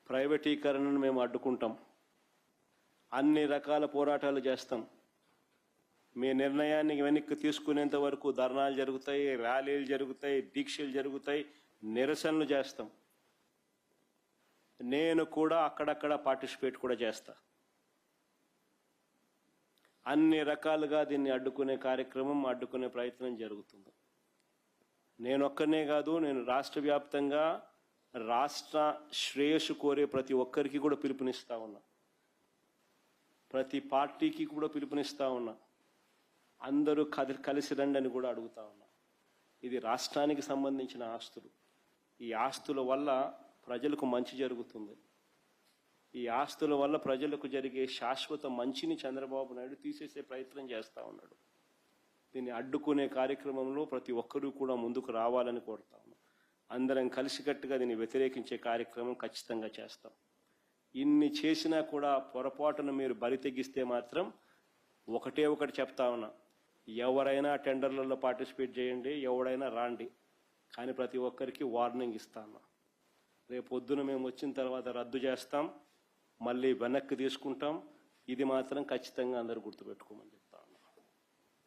ప్రైవేటీకరణను మేము అడ్డుకుంటాం. అన్ని రకాల పోరాటాలు చేస్తాం. మీ నిర్ణయాన్ని వెనక్కి తీసుకునేంత వరకు ధర్నాలు జరుగుతాయి, ర్యాలీలు జరుగుతాయి, దీక్షలు జరుగుతాయి, నిరసనలు చేస్తాం. నేను కూడా అక్కడక్కడ పార్టిసిపేట్ కూడా చేస్తా. అన్ని రకాలుగా దీన్ని అడ్డుకునే కార్యక్రమం, అడ్డుకునే ప్రయత్నం జరుగుతుంది. నేను ఒక్కనే కాదు, నేను రాష్ట్ర వ్యాప్తంగా రాష్ట్ర శ్రేయస్సు కోరే ప్రతి ఒక్కరికి కూడా పిలుపునిస్తా ఉన్నా. ప్రతి పార్టీకి కూడా పిలుపునిస్తా ఉన్నా. అందరూ కలిసి రండి అని కూడా అడుగుతా ఉన్నా. ఇది రాష్ట్రానికి సంబంధించిన ఆస్తులు. ఈ ఆస్తుల వల్ల ప్రజలకు మంచి జరుగుతుంది. ఈ ఆస్తుల వల్ల ప్రజలకు జరిగే శాశ్వత మంచిని చంద్రబాబు నాయుడు తీసేసే ప్రయత్నం చేస్తూ ఉన్నాడు. దీన్ని అడ్డుకునే కార్యక్రమంలో ప్రతి ఒక్కరూ కూడా ముందుకు రావాలని కోరుతా ఉన్నాం. అందరం కలిసికట్టుగా దీన్ని వ్యతిరేకించే కార్యక్రమం ఖచ్చితంగా చేస్తాం. ఇన్ని చేసినా కూడా పొరపాటున మీరు బరి తెగిస్తే మాత్రం ఒకటే ఒకటి చెప్తా ఉన్నా, ఎవరైనా టెండర్లలో పార్టిసిపేట్ చేయండి, ఎవడైనా రాండి, కానీ ప్రతి ఒక్కరికి వార్నింగ్ ఇస్తాను. రేపు పొద్దున మేము వచ్చిన తర్వాత రద్దు చేస్తాం, మళ్ళీ వెనక్కి తీసుకుంటాం. ఇది మాత్రం ఖచ్చితంగా అందరూ గుర్తుపెట్టుకోమని.